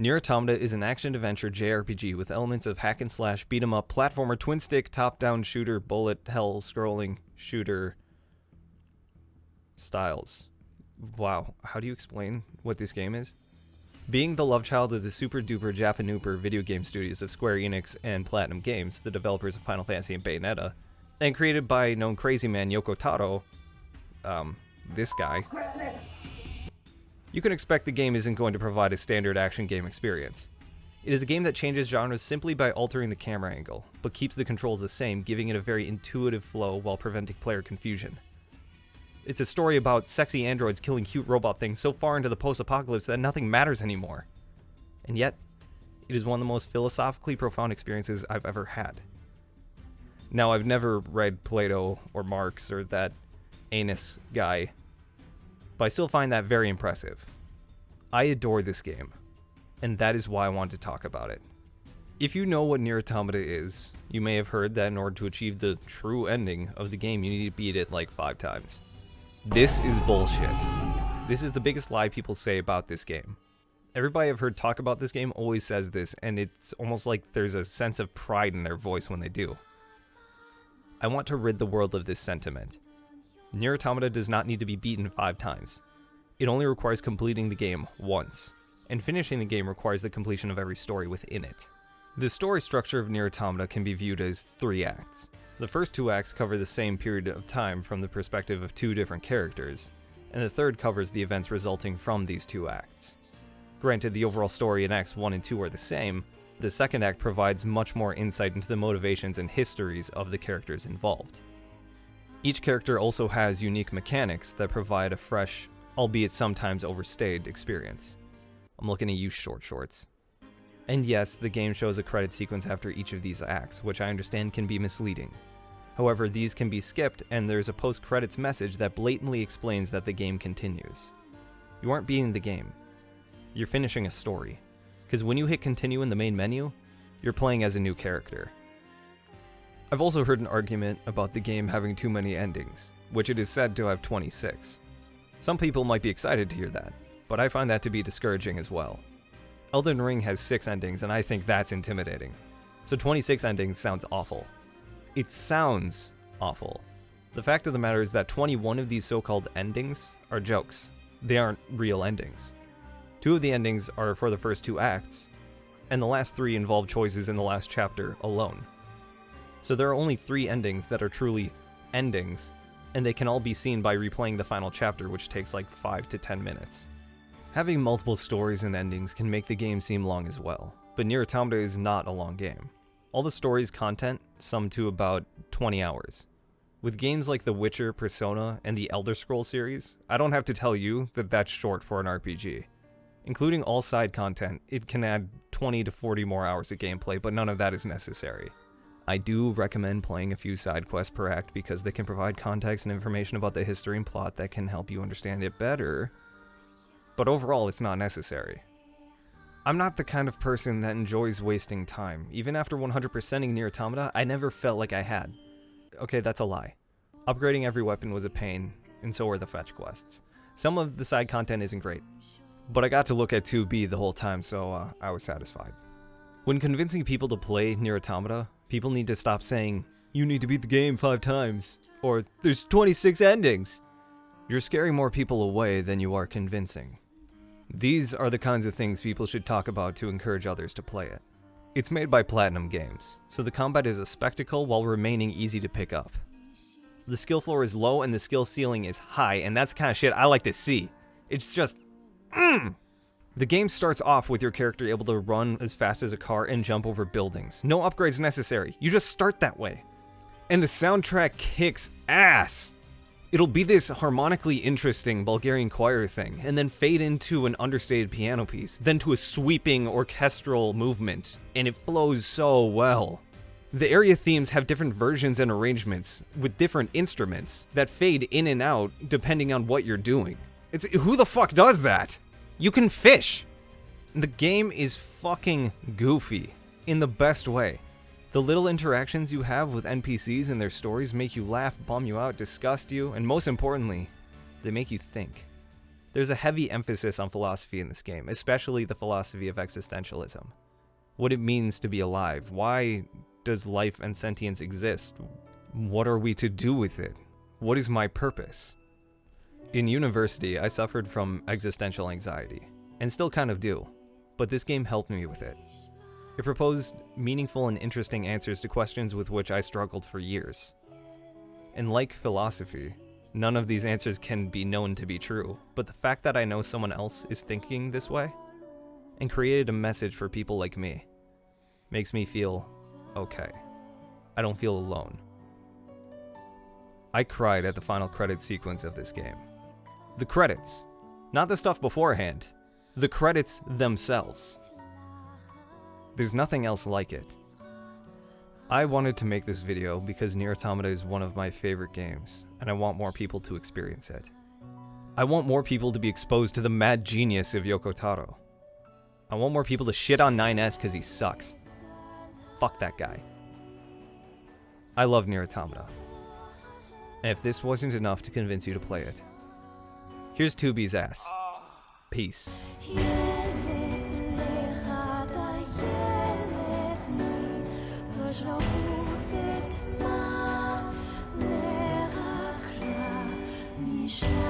Nier Automata is an action-adventure JRPG with elements of hack-and-slash, beat-em-up, platformer, twin-stick, top-down shooter, bullet hell scrolling shooter styles. Wow, how do you explain what this game is? Being the love child of the super-duper Japanooper video game studios of Square Enix and Platinum Games, the developers of Final Fantasy and Bayonetta, and created by known crazy man Yoko Taro, this guy, you can expect the game isn't going to provide a standard action game experience. It is a game that changes genres simply by altering the camera angle, but keeps the controls the same, giving it a very intuitive flow while preventing player confusion. It's a story about sexy androids killing cute robot things so far into the post-apocalypse that nothing matters anymore. And yet, it is one of the most philosophically profound experiences I've ever had. Now, I've never read Plato or Marx or that anus guy, but I still find that very impressive. I adore this game, and that is why I want to talk about it. If you know what Nier Automata is, you may have heard that in order to achieve the true ending of the game, you need to beat it like 5 times. This is bullshit. This is the biggest lie people say about this game. Everybody I've heard talk about this game always says this, and it's almost like there's a sense of pride in their voice when they do. I want to rid the world of this sentiment. Nier Automata does not need to be beaten 5 times. It only requires completing the game once, and finishing the game requires the completion of every story within it. The story structure of Nier Automata can be viewed as 3 acts. The first 2 acts cover the same period of time from the perspective of 2 different characters, and the third covers the events resulting from these 2 acts. Granted, the overall story in acts 1 and 2 are the same, the second act provides much more insight into the motivations and histories of the characters involved. Each character also has unique mechanics that provide a fresh, albeit sometimes overstayed, experience. I'm looking at you, short shorts. And yes, the game shows a credit sequence after each of these acts, which I understand can be misleading. However, these can be skipped, and there's a post-credits message that blatantly explains that the game continues. You aren't beating the game. You're finishing a story. Because when you hit continue in the main menu, you're playing as a new character. I've also heard an argument about the game having too many endings, which it is said to have 26. Some people might be excited to hear that, but I find that to be discouraging as well. Elden Ring has 6 endings, and I think that's intimidating. So 26 endings sounds awful. It sounds awful. The fact of the matter is that 21 of these so-called endings are jokes. They aren't real endings. 2 of the endings are for the first 2 acts, and the last 3 involve choices in the last chapter alone. So there are only 3 endings that are truly endings, and they can all be seen by replaying the final chapter, which takes like 5 to 10 minutes. Having multiple stories and endings can make the game seem long as well, but Nier Automata is not a long game. All the story's content sum to about 20 hours. With games like The Witcher, Persona, and the Elder Scrolls series, I don't have to tell you that that's short for an RPG. Including all side content, it can add 20 to 40 more hours of gameplay, but none of that is necessary. I do recommend playing a few side quests per act because they can provide context and information about the history and plot that can help you understand it better, but overall it's not necessary. I'm not the kind of person that enjoys wasting time. Even after 100%ing Nier Automata, I never felt like I had. Okay, that's a lie. Upgrading every weapon was a pain, and so were the fetch quests. Some of the side content isn't great, but I got to look at 2B the whole time, so I was satisfied. When convincing people to play Nier Automata, people need to stop saying, "You need to beat the game 5 times," or "There's 26 endings." You're scaring more people away than you are convincing. These are the kinds of things people should talk about to encourage others to play it. It's made by Platinum Games, so the combat is a spectacle while remaining easy to pick up. The skill floor is low and the skill ceiling is high, and that's the kind of shit I like to see. It's just, The game starts off with your character able to run as fast as a car and jump over buildings. No upgrades necessary. You just start that way. And the soundtrack kicks ass. It'll be this harmonically interesting Bulgarian choir thing, and then fade into an understated piano piece, then to a sweeping orchestral movement, and it flows so well. The area themes have different versions and arrangements, with different instruments, that fade in and out depending on what you're doing. Who the fuck does that? You can fish! The game is fucking goofy, in the best way. The little interactions you have with NPCs and their stories make you laugh, bum you out, disgust you, and most importantly, they make you think. There's a heavy emphasis on philosophy in this game, especially the philosophy of existentialism. What it means to be alive. Why does life and sentience exist? What are we to do with it? What is my purpose? In university, I suffered from existential anxiety, and still kind of do, but this game helped me with it. It proposed meaningful and interesting answers to questions with which I struggled for years. And like philosophy, none of these answers can be known to be true, but the fact that I know someone else is thinking this way, and created a message for people like me, makes me feel okay. I don't feel alone. I cried at the final credits sequence of this game. The credits, not the stuff beforehand, the credits themselves. There's nothing else like it. I wanted to make this video because Nier Automata is one of my favorite games, and I want more people to experience it. I want more people to be exposed to the mad genius of Yoko Taro. I want more people to shit on 9S because he sucks. Fuck that guy. I love Nier Automata. And if this wasn't enough to convince you to play it, here's 2B's ass. Peace. Ermacgerd Longplays.